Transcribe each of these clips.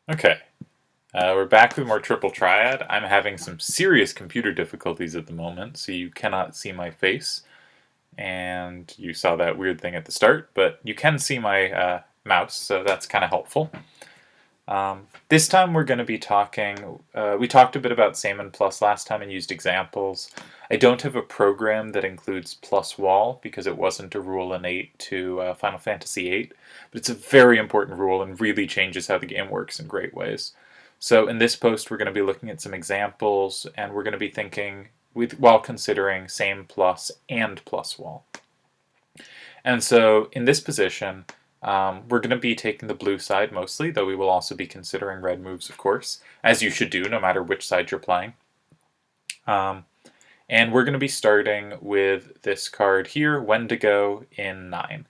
Okay, we're back with more Triple Triad. I'm having some serious computer difficulties at the moment, so you cannot see my face. And you saw that weird thing at the start, but you can see my mouse, so that's kind of helpful. This time we're going to be talking, we talked a bit about same and plus last time and used examples. I don't have a program that includes plus wall because it wasn't a rule innate to Final Fantasy VIII, but it's a very important rule and really changes how the game works in great ways. So in this post we're going to be looking at some examples and we're going to be thinking while considering same plus and plus wall. And so in this position, we're going to be taking the blue side mostly, though we will also be considering red moves, of course, as you should do no matter which side you're playing. And we're going to be starting with this card here, Wendigo in 9.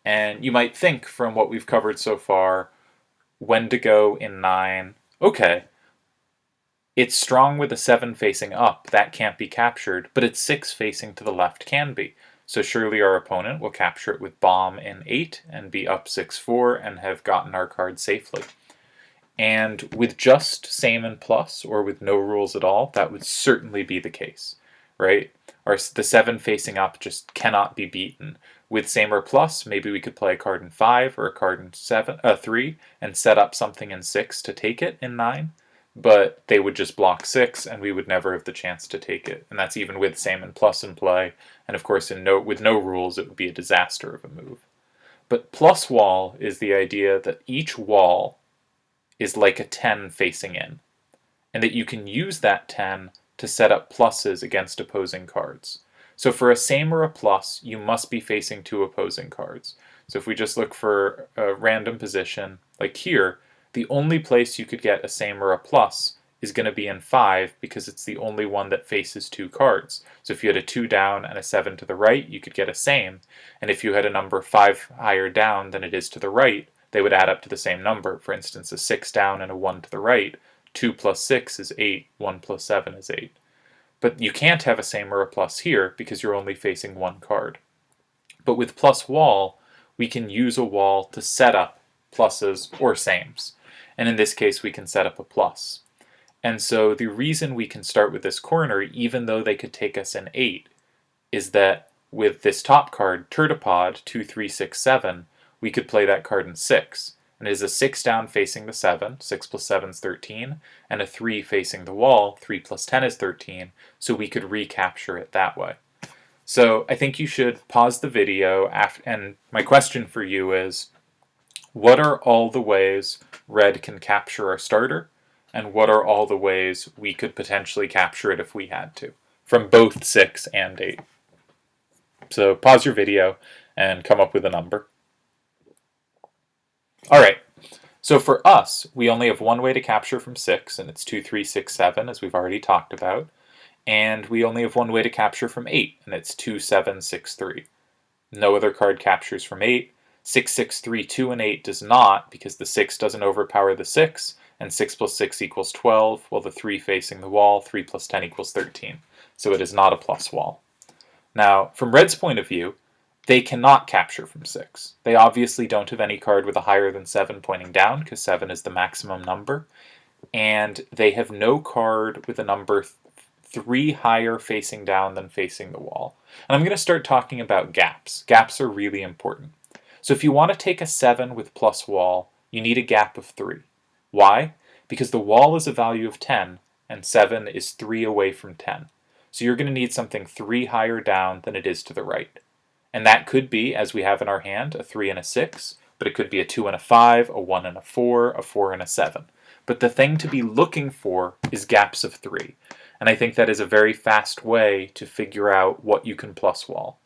And you might think from what we've covered so far, Wendigo in 9, okay, it's strong with a 7 facing up, that can't be captured, but its 6 facing to the left can be. So surely our opponent will capture it with Bomb in 8 and be up 6-4 and have gotten our card safely. And with just same and plus, or with no rules at all, that would certainly be the case, right? The 7 facing up just cannot be beaten. With same or plus, maybe we could play a card in 5 or a card in 3 and set up something in 6 to take it in 9. But they would just block 6 and we would never have the chance to take it. And that's even with same and plus in play. And of course with no rules it would be a disaster of a move. But plus wall is the idea that each wall is like a 10 facing in. And that you can use that 10 to set up pluses against opposing cards. So for a same or a plus, you must be facing 2 opposing cards. So if we just look for a random position, like here, the only place you could get a same or a plus is going to be in 5 because it's the only one that faces 2 cards. So if you had a 2 down and a 7 to the right, you could get a same. And if you had a number 5 higher down than it is to the right, they would add up to the same number. For instance, a 6 down and a 1 to the right, 2 plus 6 is 8, 1 plus 7 is 8. But you can't have a same or a plus here because you're only facing 1 card. But with plus wall, we can use a wall to set up pluses or sames. And in this case, we can set up a plus. And so the reason we can start with this corner, even though they could take us in 8, is that with this top card, Turtipod, 2, 3, 6, 7, we could play that card in 6. And it is a 6 down facing the 7, 6 plus 7 is 13, and a 3 facing the wall, 3 plus 10 is 13, so we could recapture it that way. So I think you should pause the video, and my question for you is, what are all the ways red can capture our starter, and what are all the ways we could potentially capture it if we had to, from both 6 and 8? So pause your video and come up with a number. Alright, so for us, we only have one way to capture from 6, and it's 2, 3, 6, 7, as we've already talked about. And we only have one way to capture from 8, and it's 2, 7, 6, 3. No other card captures from 8. 6, 6, 3, 2, and 8 does not, because the 6 doesn't overpower the 6, and 6 plus 6 equals 12, while the 3 facing the wall, 3 plus 10 equals 13. So it is not a plus wall. Now, from red's point of view, they cannot capture from 6. They obviously don't have any card with a higher than 7 pointing down, because 7 is the maximum number, and they have no card with a number 3 higher facing down than facing the wall. And I'm going to start talking about gaps. Gaps are really important. So if you want to take a 7 with plus wall, you need a gap of 3. Why? Because the wall is a value of 10, and 7 is 3 away from 10. So you're going to need something 3 higher down than it is to the right. And that could be, as we have in our hand, a 3 and a 6, but it could be a 2 and a 5, a 1 and a 4, a 4 and a 7. But the thing to be looking for is gaps of 3. And I think that is a very fast way to figure out what you can plus wall.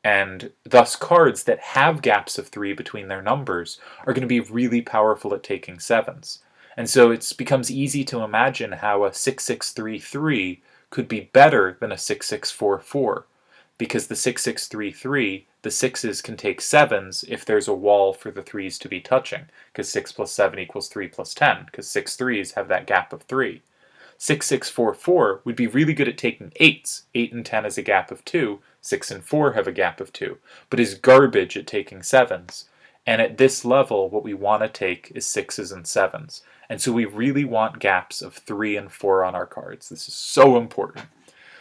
And thus cards that have gaps of 3 between their numbers are going to be really powerful at taking 7s. And so it becomes easy to imagine how a 6-6-3-3 could be better than a 6-6-4-4. Because the 6-6-3-3, the 6s can take 7s if there's a wall for the 3s to be touching. Because 6 plus 7 equals 3 plus 10. Because 6 3s have that gap of 3. 6-6-4-4 would be really good at taking 8s. 8 and 10 is a gap of 2. 6 and 4 have a gap of 2. But is garbage at taking 7s. And at this level, what we want to take is 6s and 7s. And so we really want gaps of 3 and 4 on our cards. This is so important.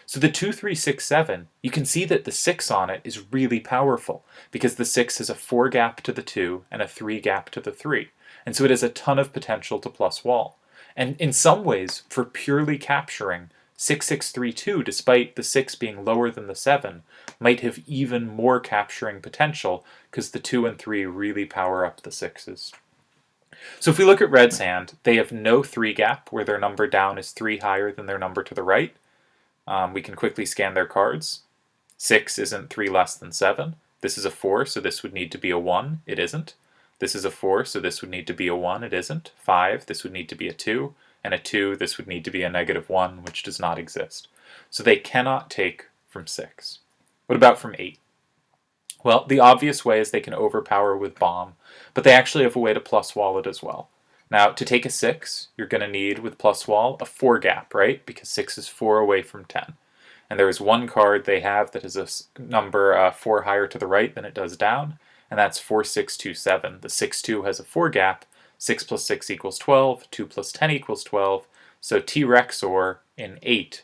So the 2, 3, 6, 7, you can see that the 6 on it is really powerful because the 6 has a 4 gap to the 2 and a 3 gap to the 3. And so it has a ton of potential to plus wall. And in some ways, for purely capturing, 6, 6, 3, 2, despite the 6 being lower than the 7, might have even more capturing potential because the 2 and 3 really power up the 6s. So if we look at red's hand, they have no 3 gap where their number down is 3 higher than their number to the right. We can quickly scan their cards. 6 isn't 3 less than 7. This is a 4, so this would need to be a 1. It isn't. This is a 4, so this would need to be a 1. It isn't. 5, this would need to be a 2. And a 2, this would need to be a -1, which does not exist. So they cannot take from 6. What about from 8? Well, the obvious way is they can overpower with bomb, but they actually have a way to plus wall it as well. Now, to take a 6, you're going to need, with plus wall, a 4 gap, right? Because 6 is 4 away from 10. And there is one card they have that is a number 4 higher to the right than it does down, and that's 4, 6, 2, 7. The 6, 2 has a 4 gap. 6 plus 6 equals 12. 2 plus 10 equals 12. So T-Rexor in 8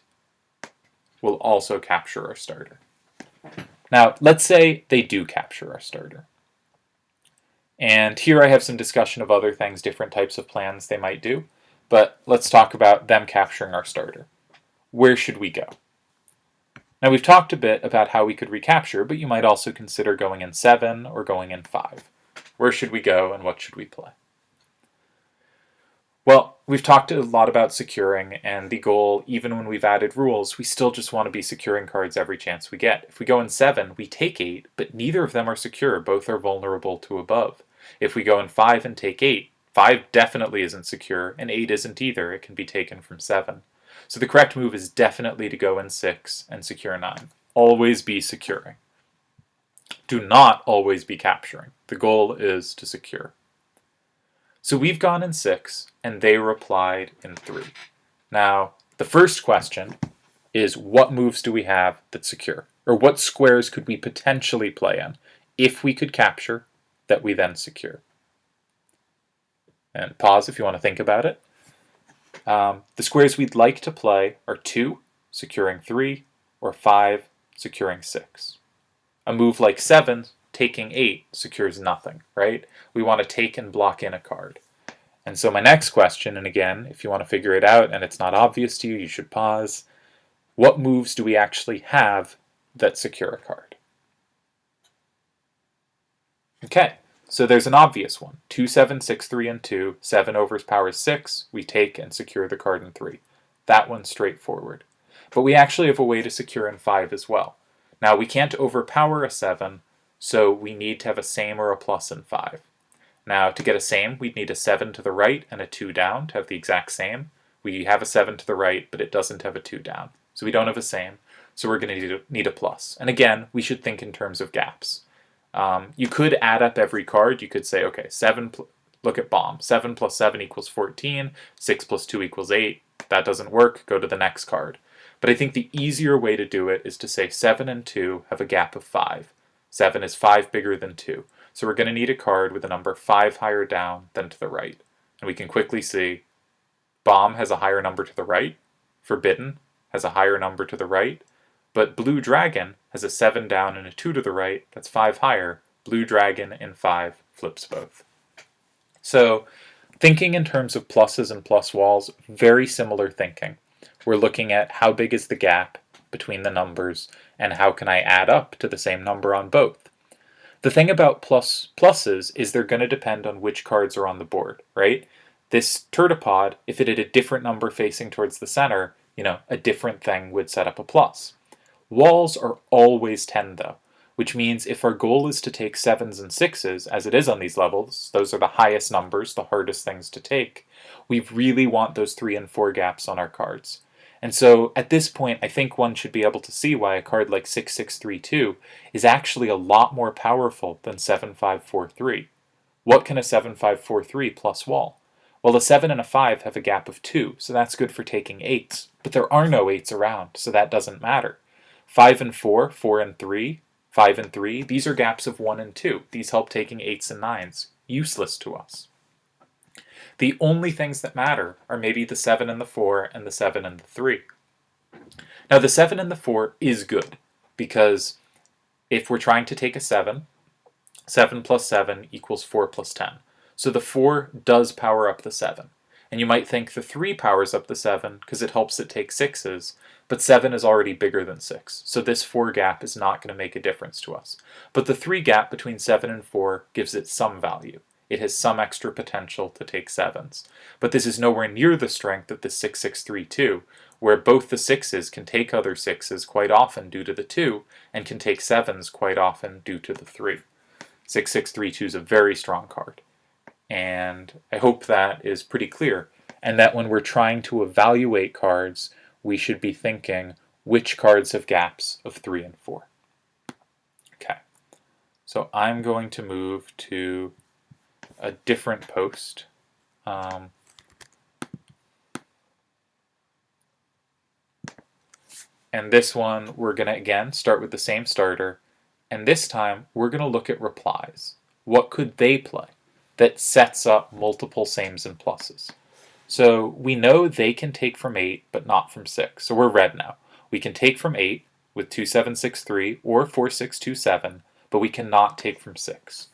will also capture our starter. Now, let's say they do capture our starter. And here I have some discussion of other things, different types of plans they might do. But let's talk about them capturing our starter. Where should we go? Now, we've talked a bit about how we could recapture, but you might also consider going in 7 or going in 5. Where should we go and what should we play? Well, we've talked a lot about securing, and the goal, even when we've added rules, we still just want to be securing cards every chance we get. If we go in 7, we take 8, but neither of them are secure. Both are vulnerable to above. If we go in 5 and take 8, 5 definitely isn't secure, and 8 isn't either. It can be taken from 7. So the correct move is definitely to go in 6 and secure 9. Always be securing. Do not always be capturing. The goal is to secure. So we've gone in 6, and they replied in 3. Now, the first question is, what moves do we have that secure? Or what squares could we potentially play in if we could capture that we then secure? And pause if you want to think about it. The squares we'd like to play are 2, securing 3, or 5, securing 6. A move like 7, taking 8, secures nothing, right? We want to take and block in a card. And so my next question, and again, if you want to figure it out and it's not obvious to you, you should pause. What moves do we actually have that secure a card? Okay, so there's an obvious one. 2, 7, 6, 3, and 2. 7 overpowers 6. We take and secure the card in 3. That one's straightforward. But we actually have a way to secure in 5 as well. Now, we can't overpower a 7, so we need to have a same or a plus in 5. Now, to get a same, we'd need a 7 to the right and a 2 down to have the exact same. We have a 7 to the right, but it doesn't have a 2 down. So we don't have a same, so we're going to need a plus. And again, we should think in terms of gaps. You could add up every card. You could say, okay, look at bomb. 7 plus 7 equals 14. 6 plus 2 equals 8. That doesn't work. Go to the next card. But I think the easier way to do it is to say 7 and 2 have a gap of 5. 7 is 5 bigger than 2. So we're going to need a card with a number 5 higher down than to the right. And we can quickly see bomb has a higher number to the right. Forbidden has a higher number to the right. But blue dragon has a 7 down and a 2 to the right. That's 5 higher. Blue dragon in 5 flips both. So thinking in terms of pluses and plus walls, very similar thinking. We're looking at how big is the gap between the numbers and how can I add up to the same number on both. The thing about pluses is they're going to depend on which cards are on the board, right? This turtipod, if it had a different number facing towards the center, a different thing would set up a plus. Walls are always 10 though, which means if our goal is to take 7s and 6s, as it is on these levels, those are the highest numbers, the hardest things to take, we really want those 3 and 4 gaps on our cards. And so at this point, I think one should be able to see why a card like 6632 is actually a lot more powerful than 7543. What can a 7543 plus wall? Well, a 7 and a 5 have a gap of 2, so that's good for taking 8s. But there are no 8s around, so that doesn't matter. 5 and 4, 4 and 3, 5 and 3, these are gaps of 1 and 2. These help taking 8s and 9s. Useless to us. The only things that matter are maybe the 7 and the 4 and the 7 and the 3. Now the 7 and the 4 is good, because if we're trying to take a 7, 7 plus 7 equals 4 plus 10. So the 4 does power up the 7. And you might think the 3 powers up the 7 because it helps it take 6s, but 7 is already bigger than 6, so this 4 gap is not going to make a difference to us. But the 3 gap between 7 and 4 gives it some value. It has some extra potential to take 7s. But this is nowhere near the strength of the 6632, where both the 6s can take other 6s quite often due to the 2, and can take 7s quite often due to the 3. 6632 is a very strong card. And I hope that is pretty clear, and that when we're trying to evaluate cards, we should be thinking which cards have gaps of 3 and 4. Okay, so I'm going to move to a different post. And this one, we're going to again start with the same starter, and this time we're going to look at replies. What could they play that sets up multiple sames and pluses? So we know they can take from 8, but not from 6. So we're red now. We can take from 8 with 2763 or 4627, but we cannot take from 6.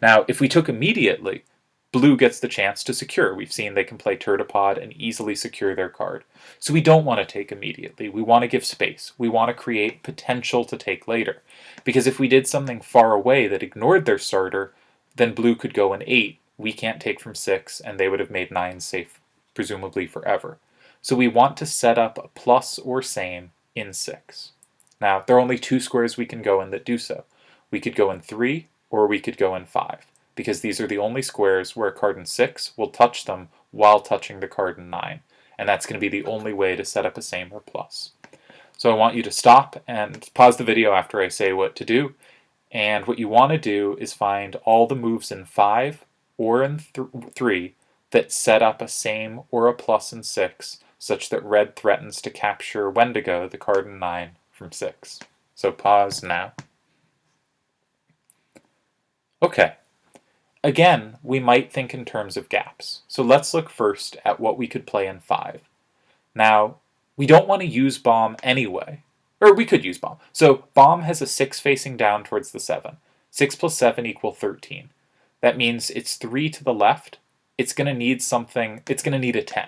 Now, if we took immediately, blue gets the chance to secure. We've seen they can play Turtipod and easily secure their card. So we don't want to take immediately. We want to give space. We want to create potential to take later. Because if we did something far away that ignored their starter, then blue could go in 8. We can't take from 6, and they would have made 9 safe, presumably forever. So we want to set up a plus or same in 6. Now, there are only 2 squares we can go in that do so. We could go in 3, or we could go in 5, because these are the only squares where a card in 6 will touch them while touching the card in 9. And that's going to be the only way to set up a same or plus. So I want you to stop and pause the video after I say what to do. And what you want to do is find all the moves in 5 or in 3 that set up a same or a plus in 6, such that red threatens to capture Wendigo, the card in 9, from 6. So pause now. Okay. Again, we might think in terms of gaps. So let's look first at what we could play in 5. Now, we don't want to use bomb anyway. Or we could use bomb. So bomb has a 6 facing down towards the 7. 6 plus 7 equal 13. That means it's 3 to the left. It's going to need something. It's going to need a 10.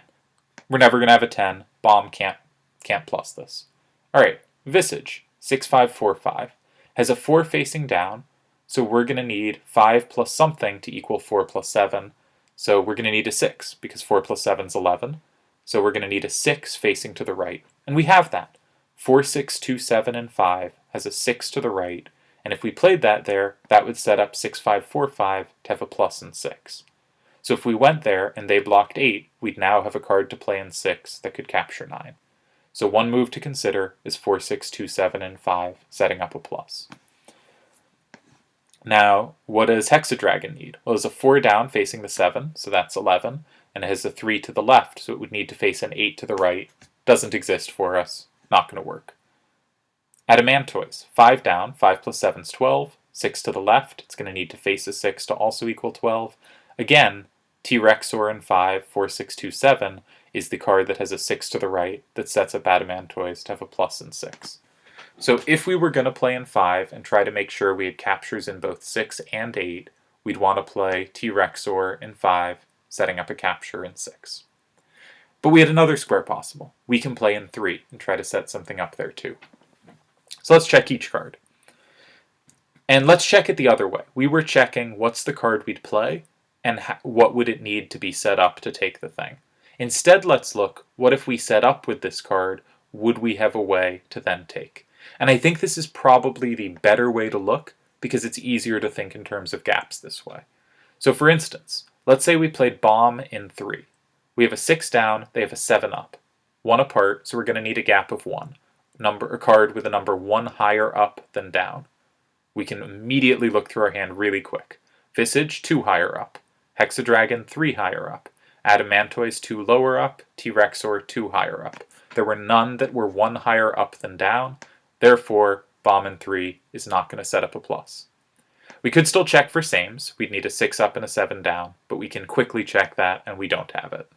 We're never going to have a 10. Bomb can't plus this. All right, Visage, 6545, has a 4 facing down. So we're going to need 5 plus something to equal 4 plus 7. So we're going to need a 6, because 4 plus 7 is 11. So we're going to need a 6 facing to the right. And we have that. 4, 6, 2, 7, and 5 has a 6 to the right. And if we played that there, that would set up 6, 5, 4, 5 to have a plus in 6. So if we went there and they blocked 8, we'd now have a card to play in 6 that could capture 9. So one move to consider is 4, 6, 2, 7, and 5, setting up a plus. Now, what does Hexadragon need? Well, there's a 4 down facing the 7, so that's 11, and it has a 3 to the left, so it would need to face an 8 to the right. Doesn't exist for us. Not going to work. Adamantoise, 5 down, 5 plus 7 is 12, 6 to the left, it's going to need to face a 6 to also equal 12. Again, T-Rexor in 5, 4, 6, 2, 7 is the card that has a 6 to the right that sets up Adamantoise to have a plus in 6. So if we were going to play in 5 and try to make sure we had captures in both 6 and 8, we'd want to play T-Rexor in 5, setting up a capture in 6. But we had another square possible. We can play in 3 and try to set something up there too. So let's check each card. And let's check it the other way. We were checking what's the card we'd play and what would it need to be set up to take the thing. Instead, let's look, what if we set up with this card, would we have a way to then take? And I think this is probably the better way to look because it's easier to think in terms of gaps this way. So for instance, let's say we played bomb in 3. We have a 6 down, they have a 7 up. 1 apart, so we're going to need a gap of 1. A card with a number 1 higher up than down. We can immediately look through our hand really quick. Visage, 2 higher up. Hexadragon, 3 higher up. Adamantoise, 2 lower up. T-Rexor, 2 higher up. There were none that were 1 higher up than down. Therefore, bomb in 3 is not going to set up a plus. We could still check for sames. We'd need a 6 up and a 7 down, but we can quickly check that, and we don't have it.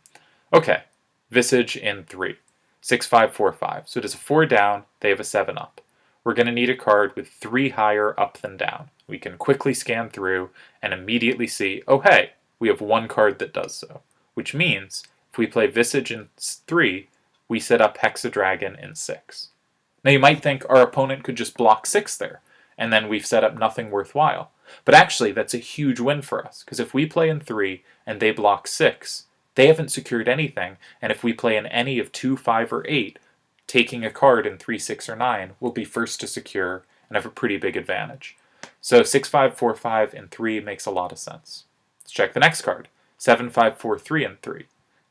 Okay, Visage in 3. 6, 5, 4, 5. So it is a 4 down, they have a 7 up. We're going to need a card with 3 higher up than down. We can quickly scan through and immediately see, oh hey, we have one card that does so. Which means, if we play Visage in 3, we set up Hexadragon in 6. Now you might think our opponent could just block 6 there, and then we've set up nothing worthwhile. But actually, that's a huge win for us, because if we play in 3 and they block 6, they haven't secured anything, and if we play in any of 2, 5, or 8, taking a card in 3, 6, or 9 will be first to secure and have a pretty big advantage. So 6, 5, 4, 5 in 3 makes a lot of sense. Let's check the next card. 7, 5, 4, 3 in 3.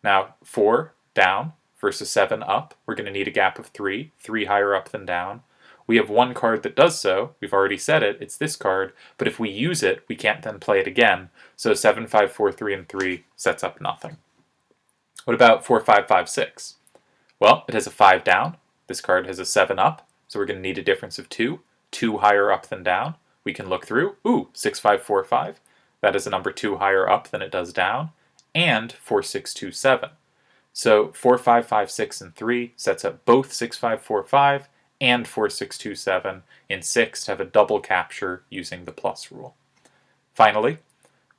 Now, 4 down versus 7 up. We're going to need a gap of 3 higher up than down. We have one card that does so. We've already said it. It's this card. But if we use it, we can't then play it again. So 7, 5, 4, 3 in 3 sets up nothing. What about 4, 5, 5, 6? Well, it has a 5 down. This card has a 7 up. So we're going to need a difference of 2 higher up than down. We can look through. Ooh, 6, 5, 4, 5. That is a number 2 higher up than it does down. And 4, 6, 2, 7. So 4, 5, 5, 6 in 3 sets up both 6, 5, 4, 5 and 4, 6, 2, 7 in 6 to have a double capture using the plus rule. Finally,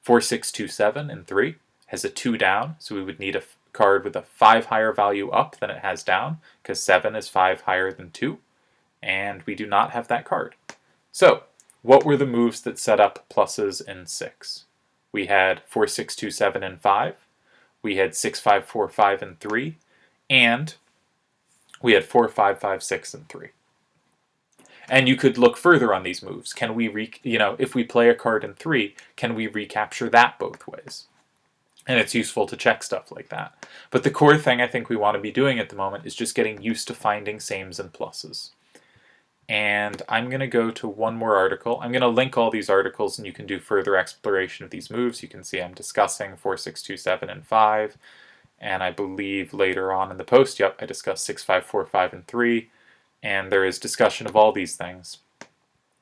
4, 6, 2, 7 in 3 has a 2 down, so we would need a card with a 5 higher value up than it has down, because 7 is 5 higher than 2, and we do not have that card. So, what were the moves that set up pluses in 6? We had 4, 6, 2, 7 in 5, we had 6, 5, 4, 5 in 3, and we had 4, 5, 5, 6 in 3. And you could look further on these moves. Can we, if we play a card in 3, can we recapture that both ways? And it's useful to check stuff like that. But the core thing I think we want to be doing at the moment is just getting used to finding sames and pluses. And I'm going to go to one more article. I'm going to link all these articles and you can do further exploration of these moves. You can see I'm discussing 4, 6, 2, 7, and 5. And I believe later on in the post, I discussed 6, 5, 4, 5, and 3. And there is discussion of all these things.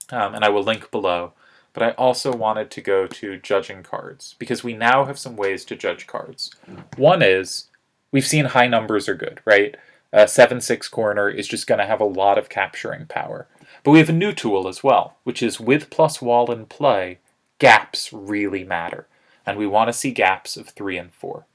And I will link below. But I also wanted to go to judging cards, because we now have some ways to judge cards. One is, we've seen high numbers are good, right? A 7-6 corner is just going to have a lot of capturing power. But we have a new tool as well, which is with plus wall in play, gaps really matter. And we want to see gaps of 3 and 4.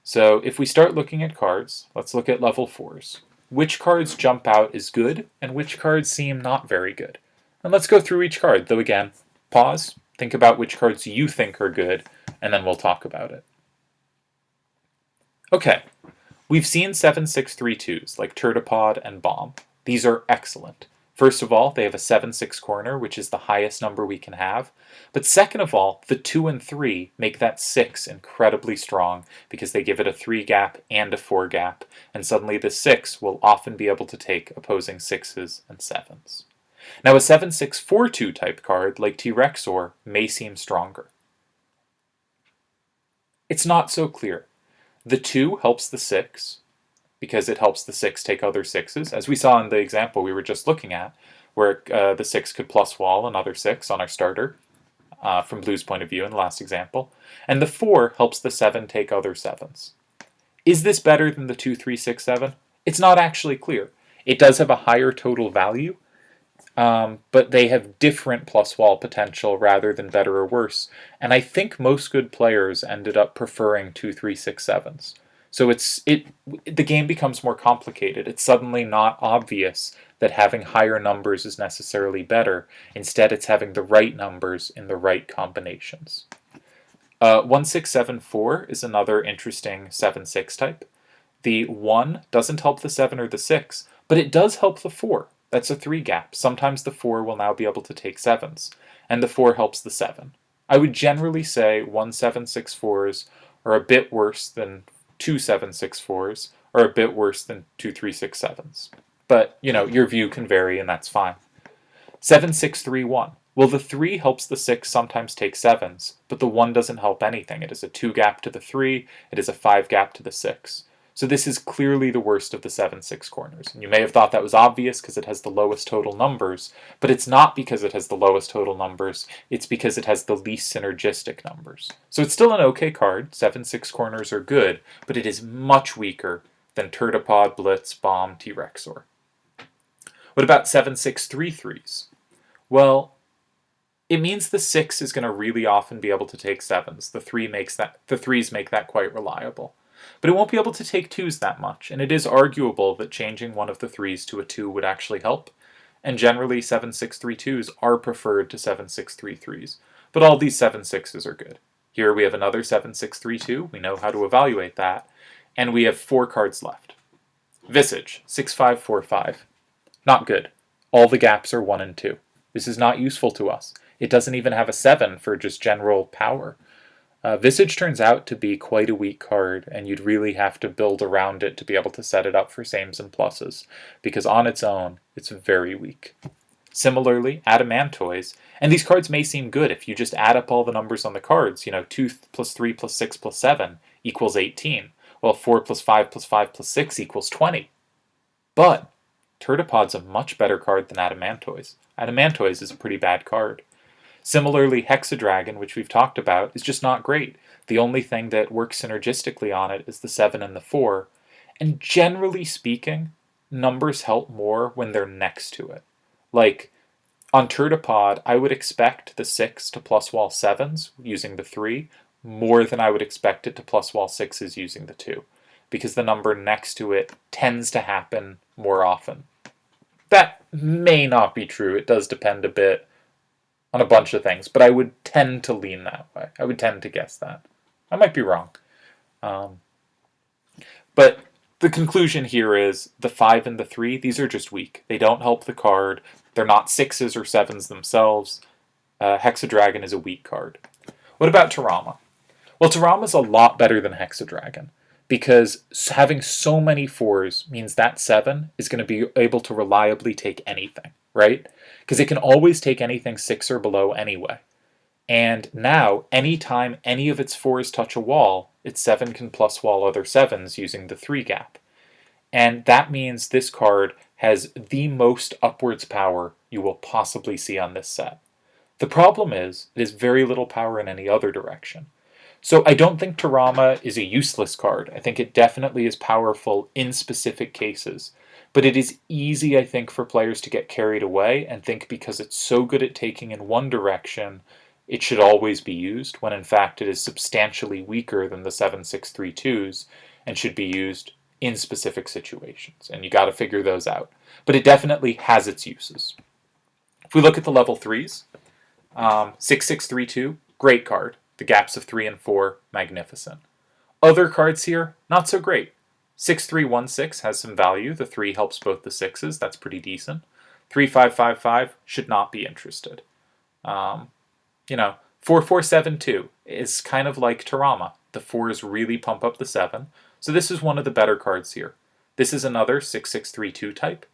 So if we start looking at cards, let's look at level 4s. Which cards jump out as good, and which cards seem not very good? And let's go through each card, though again, pause, think about which cards you think are good, and then we'll talk about it. Okay, we've seen 7-6-3-2s like Turtipod and Bomb. These are excellent. First of all, they have a 7-6 corner, which is the highest number we can have. But second of all, the 2 and 3 make that 6 incredibly strong because they give it a 3 gap and a 4 gap, and suddenly the 6 will often be able to take opposing 6s and 7s. Now a 7-6-4-2 type card like T-Rexor may seem stronger. It's not so clear. The 2 helps the 6, because it helps the 6 take other 6s, as we saw in the example we were just looking at, where the 6 could plus wall another 6 on our starter, from Blue's point of view in the last example, and the 4 helps the 7 take other 7s. Is this better than the 2, 3, 6, 7? It's not actually clear. It does have a higher total value, but they have different plus wall potential rather than better or worse, and I think most good players ended up preferring 2, 3, 6, 7s. So the game becomes more complicated. It's suddenly not obvious that having higher numbers is necessarily better. Instead, it's having the right numbers in the right combinations. 1-6-7-4 is another interesting 7-6 type. The 1 doesn't help the 7 or the 6, but it does help the 4. That's a 3 gap. Sometimes the 4 will now be able to take 7s, and the 4 helps the 7. I would generally say 1-7-6-4s are a bit worse than 2-7-6-4s, or a bit worse than 2-3-6-7s. But, your view can vary, and that's fine. 7-6-3-1. Well, the 3 helps the 6 sometimes take 7s, but the 1 doesn't help anything. It is a 2 gap to the 3, it is a 5 gap to the 6. So this is clearly the worst of the 7-6 corners. And you may have thought that was obvious because it has the lowest total numbers, but it's not because it has the lowest total numbers, it's because it has the least synergistic numbers. So it's still an okay card, 7-6 corners are good, but it is much weaker than Turtipod, Blitz, Bomb, T-Rexor. What about 7-6-3-3s? Well, it means the 6 is going to really often be able to take 7s. The 3s make that quite reliable. But it won't be able to take 2s that much, and it is arguable that changing one of the 3s to a 2 would actually help. And generally 7-6-3-2s are preferred to 7-6-3-3s. But all these 7-6s are good. Here we have another 7-6-3-2. We know how to evaluate that. And we have 4 cards left. Visage, 6-5-4-5. Not good. All the gaps are 1 and 2. This is not useful to us. It doesn't even have a 7 for just general power. Visage turns out to be quite a weak card, and you'd really have to build around it to be able to set it up for sames and pluses, because on its own, it's very weak. Similarly, Adamantoise, and these cards may seem good if you just add up all the numbers on the cards, 2 plus 3 plus 6 plus 7 equals 18. Well, 4 plus 5 plus 5 plus 6 equals 20. But Turtipod's a much better card than Adamantoise. Adamantoise is a pretty bad card. Similarly, Hexadragon, which we've talked about, is just not great. The only thing that works synergistically on it is the 7 and the 4. And generally speaking, numbers help more when they're next to it. Like, on Turtipod, I would expect the 6 to plus wall 7s using the 3 more than I would expect it to plus wall 6s using the 2, because the number next to it tends to happen more often. That may not be true. It does depend a bit on a bunch of things, but I would tend to lean that way. I would tend to guess that. I might be wrong. But the conclusion here is the 5 and the 3, these are just weak. They don't help the card. They're not 6s or 7s themselves. Hexadragon is a weak card. What about Tarama? Well, Tarama's a lot better than Hexadragon, because having so many 4s means that 7 is going to be able to reliably take anything, right? Because it can always take anything 6 or below anyway. And now, anytime any of its 4s touch a wall, its 7 can plus wall other 7s using the 3 gap. And that means this card has the most upwards power you will possibly see on this set. The problem is, it has very little power in any other direction. So I don't think Tarama is a useless card. I think it definitely is powerful in specific cases. But it is easy, I think, for players to get carried away and think because it's so good at taking in one direction, it should always be used, when in fact it is substantially weaker than the 7-6-3-2s and should be used in specific situations. And you got to figure those out. But it definitely has its uses. If we look at the level 3s, 6-6-3-2, great card. The gaps of 3 and 4, magnificent. Other cards here, not so great. 6-3-1-6 has some value. The 3 helps both the 6s. That's pretty decent. 3-5-5-5 should not be interested. 4-4-7-2 is kind of like Tarama. The 4s really pump up the 7. So this is one of the better cards here. This is another 6-6-3-2 type.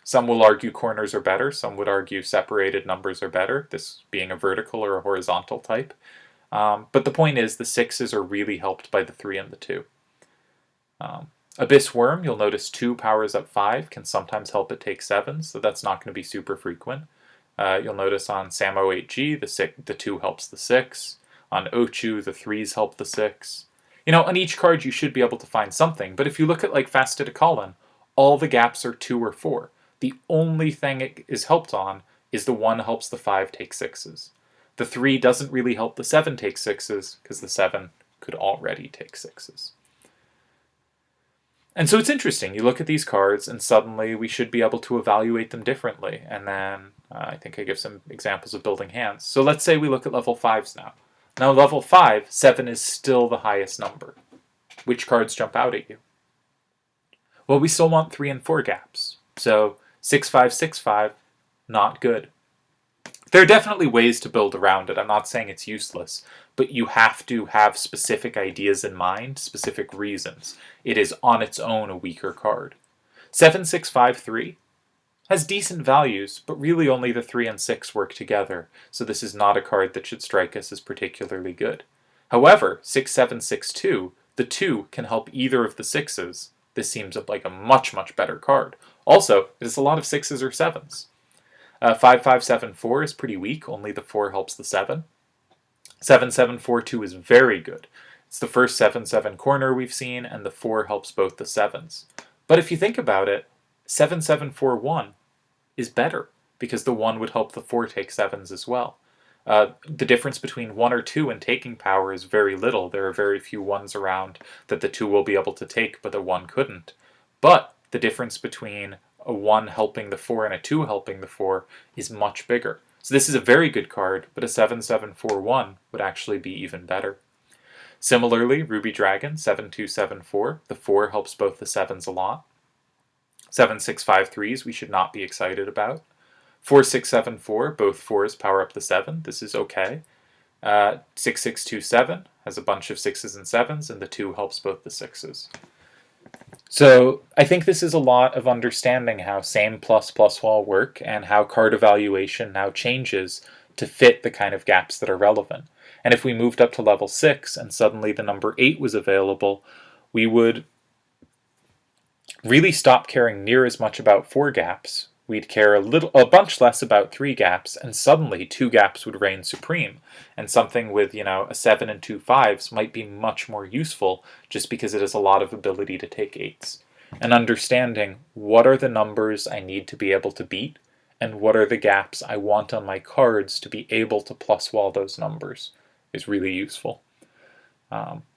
Some will argue corners are better. Some would argue separated numbers are better, this being a vertical or a horizontal type. But the point is the 6s are really helped by the 3 and the 2. Abyss Worm, you'll notice 2 powers up 5 can sometimes help it take 7s, so that's not going to be super frequent. You'll notice on Samo 8G, the 2 helps the 6. On Ochu, the 3s help the 6. On each card you should be able to find something, but if you look at like Fastidicolin, all the gaps are 2 or 4. The only thing it is helped on is the 1 helps the 5 take 6s. The 3 doesn't really help the 7 take 6s, because the 7 could already take 6s. And so it's interesting, you look at these cards and suddenly we should be able to evaluate them differently. And then I think I give some examples of building hands. So let's say we look at level 5s now. Now level 5, 7 is still the highest number. Which cards jump out at you? Well, we still want 3 and 4 gaps. So 6-5-6-5, not good. There are definitely ways to build around it. I'm not saying it's useless, but you have to have specific ideas in mind, specific reasons. It is on its own a weaker card. 7-6-5-3 has decent values, but really only the 3 and 6 work together, so this is not a card that should strike us as particularly good. However, 6-7-6-2, the 2 can help either of the 6s, this seems like a much, much better card. Also, it has a lot of 6s or 7s. 5574 is pretty weak, only the 4 helps the 7. 7742 is very good. It's the first 7-7 corner we've seen, and the 4 helps both the 7s. But if you think about it, 7741 is better, because the 1 would help the 4 take 7s as well. The difference between 1 or 2 and taking power is very little. There are very few 1s around that the 2 will be able to take, but the 1 couldn't. But the difference between a 1 helping the 4 and a 2 helping the 4 is much bigger. So this is a very good card, but a 7741 would actually be even better. Similarly, Ruby Dragon, 7274, the 4 helps both the 7s a lot. 7653s we should not be excited about. 4674, both 4s power up the 7, this is okay. 6627 has a bunch of 6s and 7s, and the 2 helps both the 6s. So I think this is a lot of understanding how same plus wall work and how card evaluation now changes to fit the kind of gaps that are relevant. And if we moved up to level 6 and suddenly the number 8 was available, we would really stop caring near as much about 4 gaps. We'd care a bunch less about 3 gaps, and suddenly 2 gaps would reign supreme. And something with, a 7 and 2 5s might be much more useful just because it has a lot of ability to take 8s. And understanding what are the numbers I need to be able to beat, and what are the gaps I want on my cards to be able to plus wall those numbers is really useful.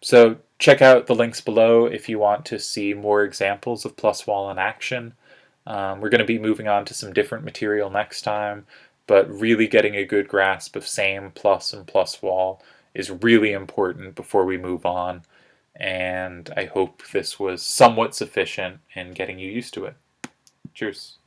So check out the links below if you want to see more examples of plus wall in action. We're going to be moving on to some different material next time, but really getting a good grasp of same, plus, and plus wall is really important before we move on, and I hope this was somewhat sufficient in getting you used to it. Cheers.